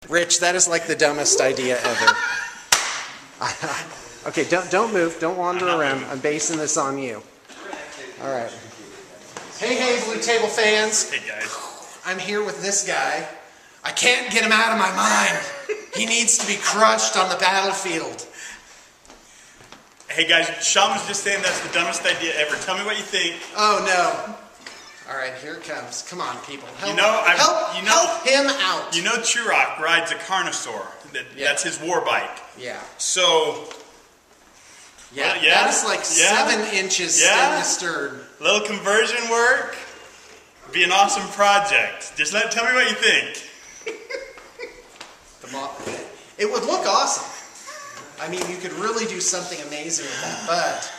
Rich, that is like the dumbest idea ever. Okay, don't move. Don't wander around. I'm basing this on you. All right. Hey, Blue Table fans. Hey, guys. I'm here with this guy. I can't get him out of my mind. He needs to be crushed on the battlefield. Hey, guys. Shawn was just saying that's the dumbest idea ever. Tell me what you think. Oh, no. All right, here it comes. Come on, people. Help, help him out. You know Churrock rides a Carnosaur. That's his war bike. Yeah. So... Yeah, that is like 7 inches stem to stern. A little conversion work. Be an awesome project. Just tell me what you think. It would look awesome. I mean, you could really do something amazing with that,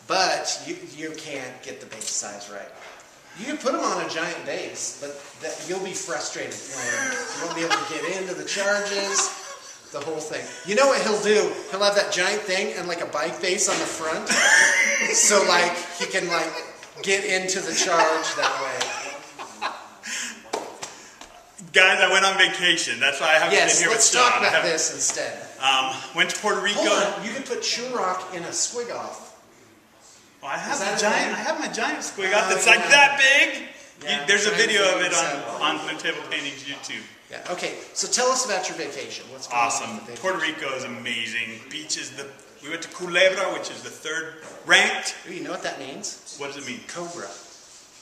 but you can't get the base size right. You can put them on a giant base, but you'll be frustrated playing. You won't be able to get into the charges. The whole thing. You know what he'll do? He'll have that giant thing and like a bike base on the front. So like he can like get into the charge that way. Guys, I went on vacation. That's why I haven't been here with Shawn. Let's talk about this instead. Went to Puerto Rico. Hold on. You can put Churrock in a squig off. Well, I have my giant squig off that's like that big. Yeah, there's a video of it on Blue Table Painting's YouTube. Yeah. Okay, so tell us about your vacation. What's going on with the vacation? Puerto Rico is amazing. We went to Culebra, which is the 3rd ranked. Ooh, you know what that means? What does it mean? Cobra.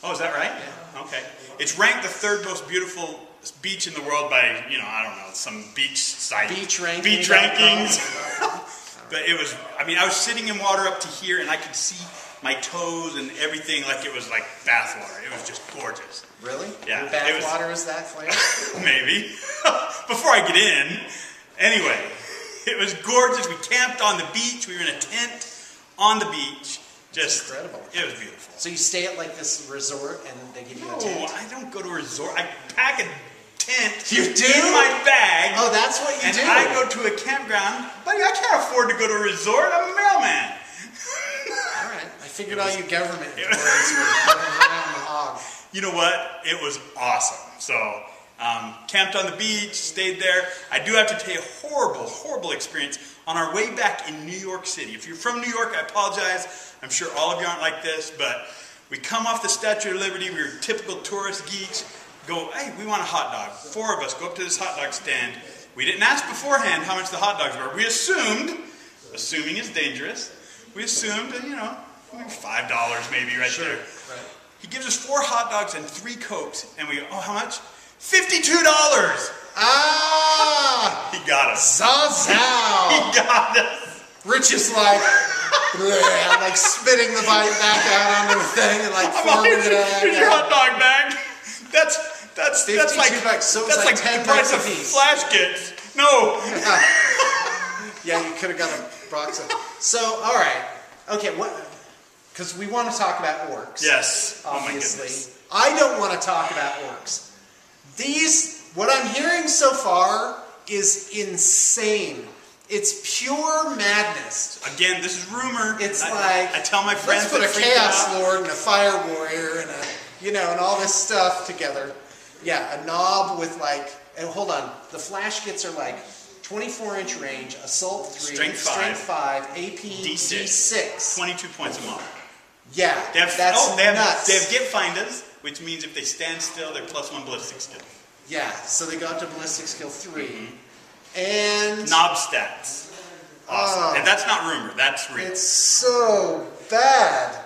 Oh, is that right? Yeah. Okay. It's ranked the 3rd most beautiful beach in the world by, I don't know, some beach site. Beach rankings. Beach rankings. But it was, I was sitting in water up to here and I could see my toes and everything like it was like bath water. It was just gorgeous. Really? Yeah. Your bath water is that flavor? Maybe. Before I get in. Anyway, it was gorgeous. We camped on the beach. We were in a tent on the beach. Just incredible. It was beautiful. So you stay at like this resort and they give you a tent? No, I don't go to a resort. I pack a tent in my bag. Oh, that's what you do? And I go to a campground. Buddy, I can't afford to go to a resort. I'm a mailman. All right. I figured all you government employees were running around the hog. You know what? It was awesome. So, camped on the beach, stayed there. I do have to tell you a horrible, horrible experience on our way back in New York City. If you're from New York, I apologize. I'm sure all of you aren't like this, but we come off the Statue of Liberty. We were typical tourist geeks. Go, hey, we want a hot dog. 4 of us go up to this hot dog stand. We didn't ask beforehand how much the hot dogs were. We assumed, assuming is dangerous, we assumed, maybe $5 maybe right there. Right. He gives us 4 hot dogs and 3 Cokes, and we go, oh, how much? $52! Ah! He got us. Zazow! He got us. Rich is like, like spitting the bite back out onto the thing and like forming it out. Here's your hot dog bag. That's like bucks. So that's like 10 the price of piece. Flash kits. No. Yeah, you could have got a box of. So, all right, okay. What? Because we want to talk about orcs. Yes. Obviously. Oh my goodness. I don't want to talk about orcs. What I'm hearing so far is insane. It's pure madness. Again, this is rumor. It's I tell my friends. Let's put a Chaos Lord and a Fire Warrior and and all this stuff together. Yeah, a knob with and hold on, the flash kits are like 24-inch range, Assault 3, Strength 5, AP D6. 22 points a month. Yeah, that's nuts. They have Get Finders, which means if they stand still, they're +1 ballistic skill. Yeah, so they go up to ballistic skill 3. And knob stats. Awesome. And that's not rumor, that's real. It's so bad.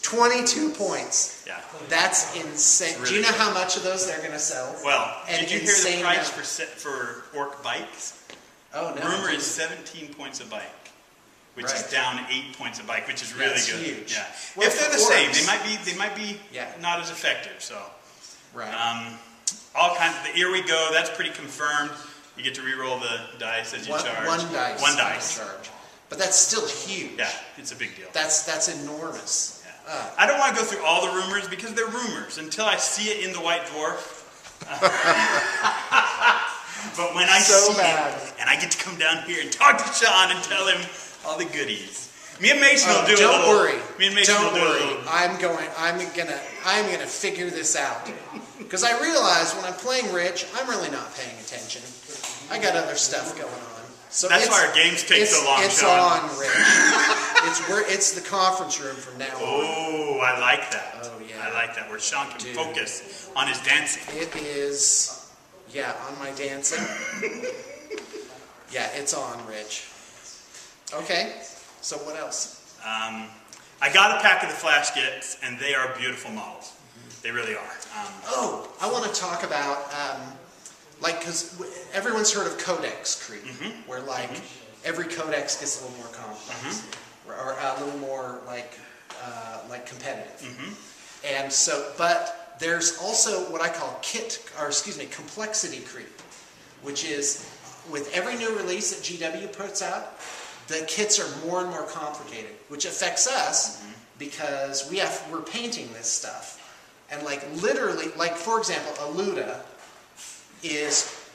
22 points. Yeah. That's insane. Really. Do you know how much of those they're going to sell? Well, did you hear the price for orc bikes? Oh, no. Rumor is 17 points a bike, which is down 8 points a bike, which is really good. Huge. Yeah. Well, if they're the same, they might be not as effective. So, right. All kinds of. Here we go. That's pretty confirmed. You get to re-roll the dice as you charge. One dice. One dice. Charge. But that's still huge. Yeah, it's a big deal. That's enormous. Yeah. I don't want to go through all the rumors because they're rumors until I see it in the White Dwarf. But when I see it, and I get to come down here and talk to Shawn and tell him all the goodies. Me and Mason will do it. Don't worry. Me and Mason will do it. I'm gonna figure this out. Because I realize when I'm playing Rich, I'm really not paying attention. I got other stuff going on. So that's why our games take so long, It's Shawn. on, Rich. It's the conference room from now on. Oh, I like that. Oh, yeah. I like that, where Shawn can focus on his dancing. It is, yeah, on my dancing. Yeah, it's on, Rich. Okay, so what else? I got a pack of the flash kits, and they are beautiful models. They really are. I want to talk about, like, because everyone's heard of codex creep, where, like, every codex gets a little more complex, or a little more, like competitive. And so, but there's also what I call complexity creep, which is, with every new release that GW puts out, the kits are more and more complicated, which affects us because we're painting this stuff. And like literally, like for example, a Luda is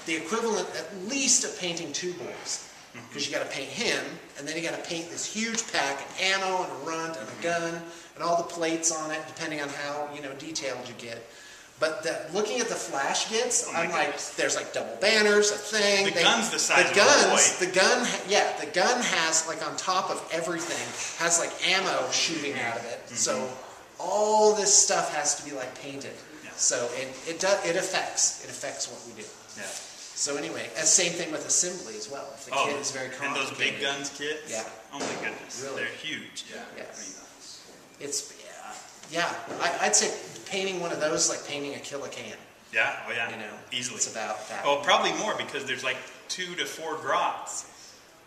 the equivalent at least of painting 2 bulls. Because you got to paint him, and then you got to paint this huge pack of ammo and a runt and a gun and all the plates on it, depending on how detailed you get. But looking at the flash kits, I'm like, there's like double banners, a thing. The gun's the size of a boy. The gun has, like, on top of everything, has like ammo shooting out of it. So all this stuff has to be like painted. Yeah. So it affects what we do. Yeah. So anyway, same thing with assembly as well. If the kit is very complicated. And those big guns kits? Yeah. Oh my goodness. Really? They're huge. Yeah. It's, I'd say painting one of those is like painting a kilo can. Yeah, oh yeah. Easily. It's about that. Oh, probably more, because there's like 2 to 4 grots.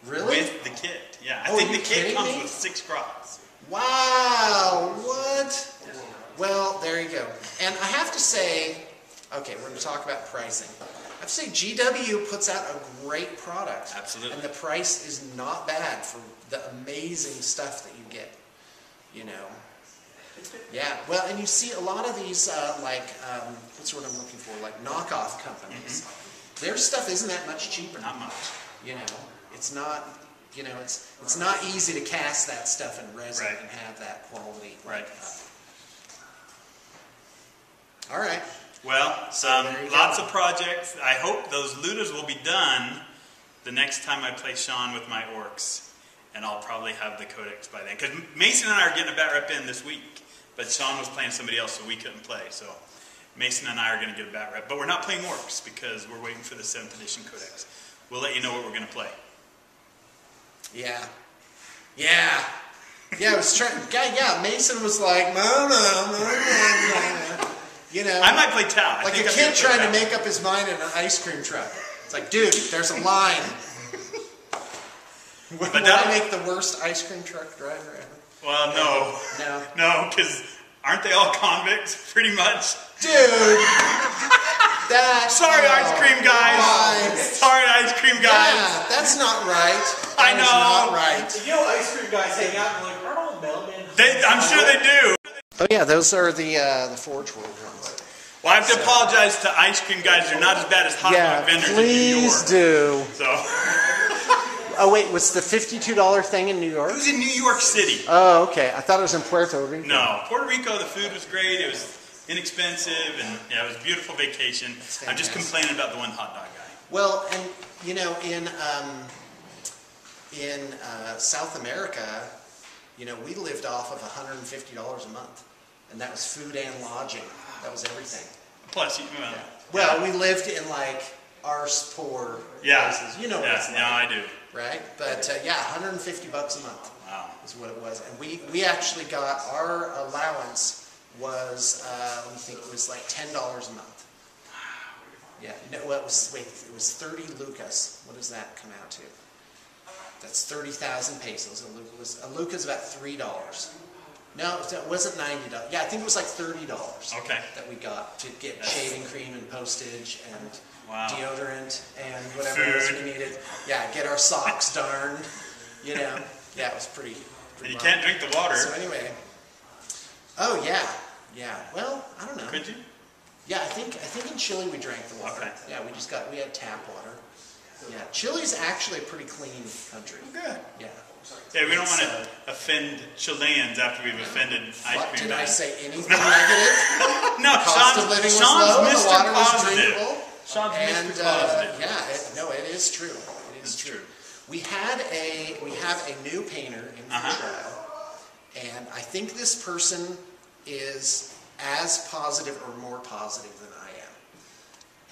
Really? With the kit. Yeah. I think the kit comes with 6 grots. Wow, what? Well, there you go. And I have to say, okay, we're going to talk about pricing. I have to say GW puts out a great product. Absolutely. And the price is not bad for the amazing stuff that you get. Yeah, well, and you see a lot of these, what's the word I'm looking for, like knockoff companies. Their stuff isn't that much cheaper. Not much. It's not, it's not easy to cast that stuff in resin and have that quality. Right. All right. Well, lots of projects. I hope those Ludas will be done the next time I play Shawn with my orcs. And I'll probably have the codex by then. Because Mason and I are getting a bat rep in this week. But Shawn was playing somebody else, so we couldn't play. So Mason and I are going to get a bat rep. But we're not playing orcs because we're waiting for the 7th edition codex. We'll let you know what we're going to play. Yeah. Yeah. Yeah, I was trying. Yeah, Mason was like, no. I might play Tau. Like a kid trying to make up his mind in an ice cream truck. It's like, dude, there's a line. Would I make the worst ice cream truck driver ever? Well, no. No, because aren't they all convicts, pretty much? Dude! Sorry, ice cream guys. Sorry, ice cream guys. Yeah, that's not right. I know. That is not right. Ice cream guys hang out and like, aren't all mailmen? I'm sure they do. Oh yeah, those are the Forge World ones. Well, I have to apologize to ice cream guys. They're not as bad as hot dog vendors in New York. Please do. So. Oh wait, was the $52 thing in New York? It was in New York City. Oh, okay. I thought it was in Puerto Rico. No, Puerto Rico. The food was great. It was inexpensive, and it was a beautiful vacation. I'm just complaining about the one hot dog guy. Well, and in South America, we lived off of $150 a month, and that was food and lodging. That was everything. Plus, we lived in like arse poor places. You know what it's like. Yeah, I do. Right? But $150 a month. Wow. Is what it was. And we actually got, our allowance was, let me think, it was like $10 a month. Yeah. No, well, it was 30 lucas. What does that come out to? That's 30,000 pesos. A luca is about $3. No, it wasn't $90. Yeah, I think it was like $30. Okay. That we got to get shaving cream and postage and deodorant and whatever else we needed. Yeah, get our socks darned. Yeah, it was pretty and you can't drink the water. So anyway. Oh yeah. Well, I don't know. Could you? Yeah, I think in Chile we drank the water. Okay. Yeah, we had tap water. Yeah, Chile's actually a pretty clean country. Good. Yeah. Yeah, we don't want to offend Chileans after we've offended ice cream. Did I say anything negative? No, the cost of living was low, the water was drinkable. Sean's Mr. Positive. is true. It is true. We have a new painter in the trial, and I think this person is as positive or more positive than I am.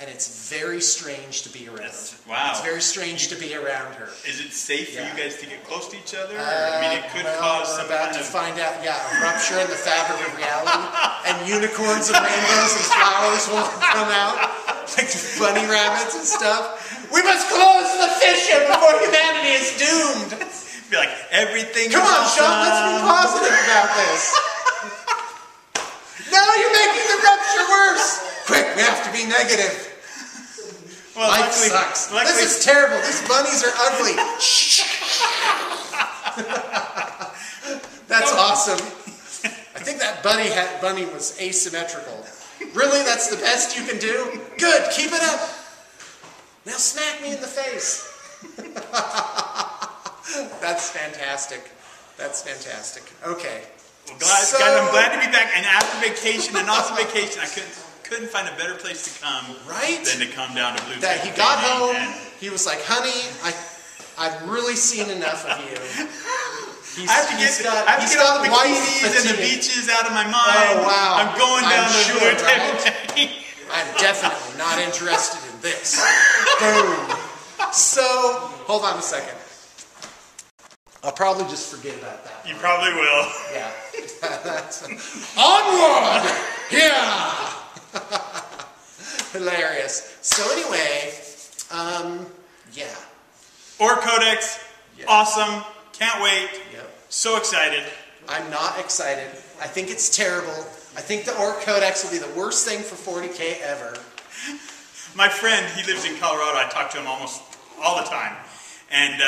And it's very strange to be around. Wow. It's very strange to be around her. Is it safe for you guys to get close to each other? I mean, it could cause some about to find out, a rupture in the fabric of reality, and unicorns and rainbows and flowers will come out, like bunny rabbits and stuff. We must close the fissure before humanity is doomed. Be like, everything Come on, Shawn, let's be positive about this. No, you're making the rupture worse. Quick, we have to be negative. Well, Life sucks. This is terrible. These bunnies are ugly. That's awesome. I think that bunny was asymmetrical. Really? That's the best you can do? Good. Keep it up. Now smack me in the face. That's fantastic. That's fantastic. Okay. Well, guys, I'm glad to be back. And after vacation, an awesome vacation, I couldn't find a better place to come than to come down to Blue Table He got home, he was like, honey, I've really seen enough of you. I have to get all the bikinis and the beaches out of my mind. Oh, wow. I'm going down to Blue Table. I'm definitely not interested in this. Boom. So, hold on a second. I'll probably just forget about that. You probably will. Yeah. Onward! Yeah! Hilarious. So anyway, yeah. Or Codex, awesome. Can't wait. Yep. So excited. I'm not excited. I think it's terrible. I think the Orc Codex will be the worst thing for 40K ever. My friend, he lives in Colorado. I talk to him almost all the time. And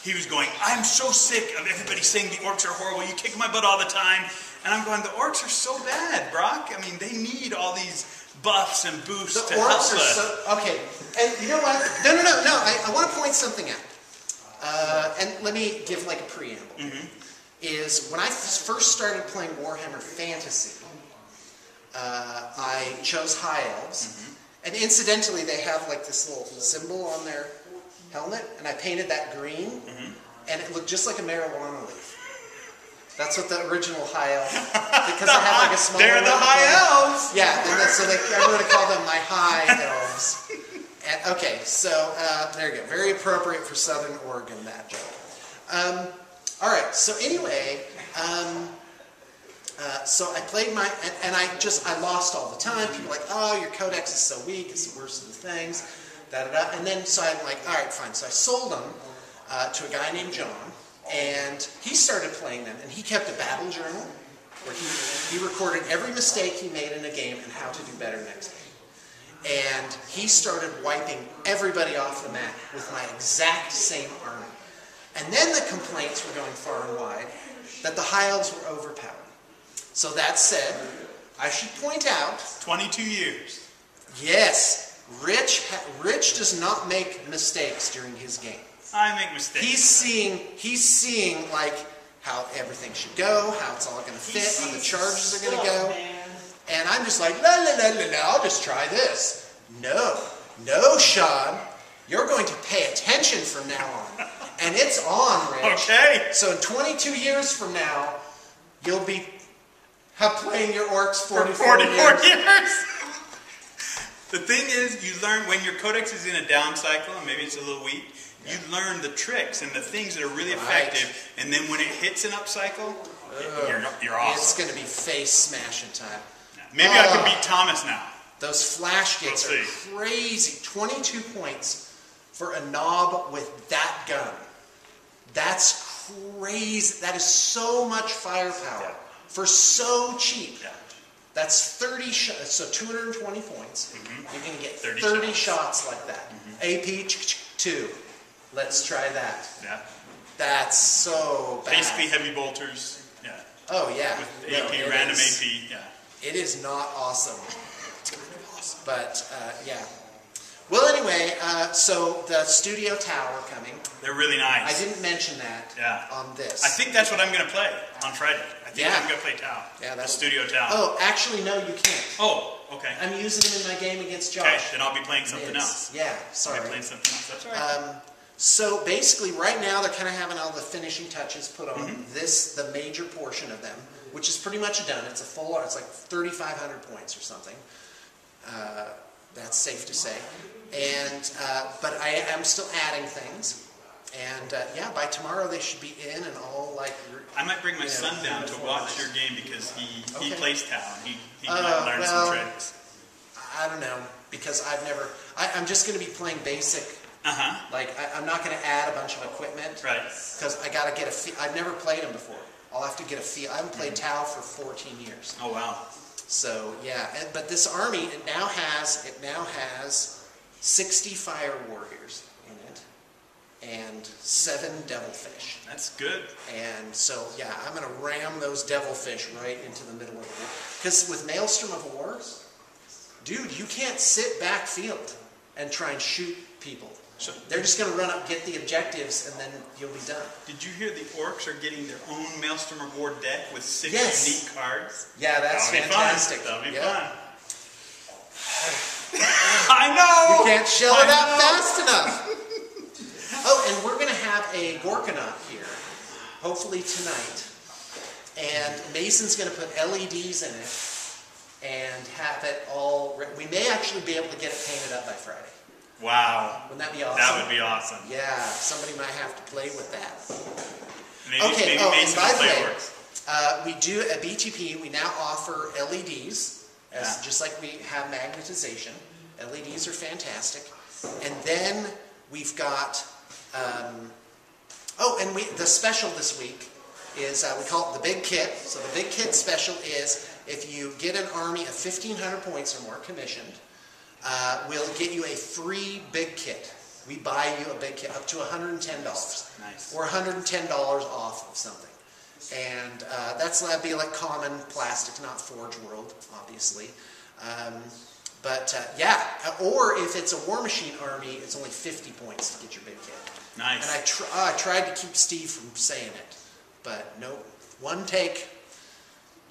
he was going, I'm so sick of everybody saying the orcs are horrible. You kick my butt all the time. And I'm going, the orcs are so bad, Brock. I mean, they need all these buffs and boosts to help us. Okay, and you know what? No. I want to point something out. And let me give like a preamble. Is when I first started playing Warhammer Fantasy, I chose High Elves. And incidentally, they have like this little symbol on their helmet, and I painted that green, and it looked just like a marijuana leaf. That's what the original High Elf, because I have like a small. They're the High Elves. Yeah, and so everyone called them my High Elves. And, okay, so there you go. Very appropriate for Southern Oregon, that joke. All right. So anyway, so I played and I lost all the time. People were like, oh, your codex is so weak. It's the worst of the things. And then so I'm like, all right, fine. So I sold them to a guy named John. And he started playing them, and he kept a battle journal where he recorded every mistake he made in a game and how to do better next game. And he started wiping everybody off the map with my exact same army. And then the complaints were going far and wide that the High Elves were overpowered. So that said, I should point out... 22 years. Yes, Rich does not make mistakes during his game. I make mistakes. He's seeing like how everything should go, how it's all going to fit, how the charges are going to go. And I'm just like, la, I'll just try this. No, Shawn, you're going to pay attention from now on. And it's on, Rich. Okay. So in 22 years from now, you'll be playing your orcs 44 years. The thing is, you learn when your codex is in a down cycle, and maybe it's a little weak, you learn the tricks and the things that are really effective, and then when it hits an up cycle, you're awesome. It's going to be face smashing time. Maybe I can beat Thomas now. Those flash gates are crazy. 22 points for a knob with that gun. That's crazy. That is so much firepower for so cheap. Yeah. That's 30 shots, so 220 points. You can get 30 shots like that. AP 2. Let's try that. Yeah. That's so bad. Basically heavy bolters. Yeah. Oh yeah. With AP, random AP. Yeah. It is not awesome. It's kind of awesome. But yeah. Well, anyway, so the studio tower coming. They're really nice. I didn't mention that on this. I think that's what I'm going to play on Friday. I think I'm going to play Tau. Yeah, that's Studio Tau. Oh, actually, no, you can't. Oh. Okay. I'm using them in my game against Josh. Okay, then I'll be playing something else. Yeah, sorry. I'll be playing something else. That's all right. So basically, right now they're kind of having all the finishing touches put on the major portion of them, which is pretty much done. It's a full, it's like 3,500 points or something. That's safe to say. And but I am still adding things. And yeah, by tomorrow they should be in and all like. I might bring my son down to watch your game because he plays Tau and he might learn well, some tricks. I don't know because I've never. I'm just going to be playing basic. Like I'm not going to add a bunch of equipment. Right. Because I got to get a feel. I've never played them before. I'll have to get a feel. I haven't played Tau for 14 years. Oh wow. So yeah, but this army it now has 60 fire warriors in it and 7 devilfish. That's good. And so yeah, I'm going to ram those devilfish right into the middle of the war. Because with Maelstrom of War, dude, you can't sit backfield and try and shoot people. So, they're just going to run up, get the objectives, and then you'll be done. Did you hear the orcs are getting their own Maelstrom of War deck with 6 unique cards? Yeah, that's fantastic. That'll be fun. I know! You can't shell it out fast enough. Oh, and we're going to have a Gorkanaut here, hopefully tonight. And Mason's going to put LEDs in it and have it all... We may actually be able to get it painted up by Friday. Wow. Wouldn't that be awesome? That would be awesome. Yeah, somebody might have to play with that. Maybe Mason will play orcs. We do at BTP, we now offer LEDs, just like we have magnetization. LEDs are fantastic. And then we've got, the special this week is, we call it the Big Kit. So the Big Kit special is if you get an army of 1,500 points or more commissioned, we'll get you a free big kit. We buy you a big kit up to $110. Nice. Or $110 off of something. And that'd be like common plastic, not Forge World, obviously. Yeah, or if it's a War Machine army, it's only 50 points to get your big kit. Nice. And I tried to keep Steve from saying it, but nope. One take.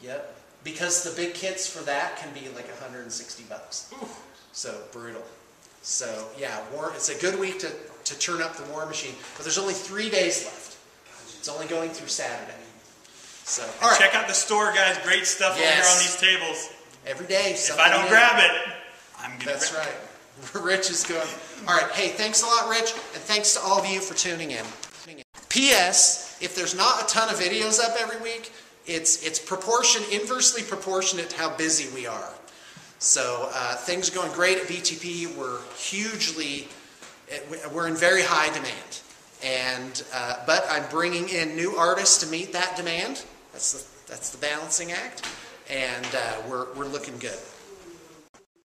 Yep. Because the big kits for that can be like $160. Ooh. So brutal. So yeah, it's a good week to turn up the War Machine, but there's only 3 days left. It's only going through Saturday. So all right. Check out the store, guys. Great stuff over here on these tables. Every day. If I don't grab it, I'm gonna. That's right. Rich is going. All right. Hey, thanks a lot, Rich, and thanks to all of you for tuning in. P.S. If there's not a ton of videos up every week, it's inversely proportionate to how busy we are. So things are going great at BTP. We're in very high demand, and but I'm bringing in new artists to meet that demand. That's the balancing act, and we're looking good.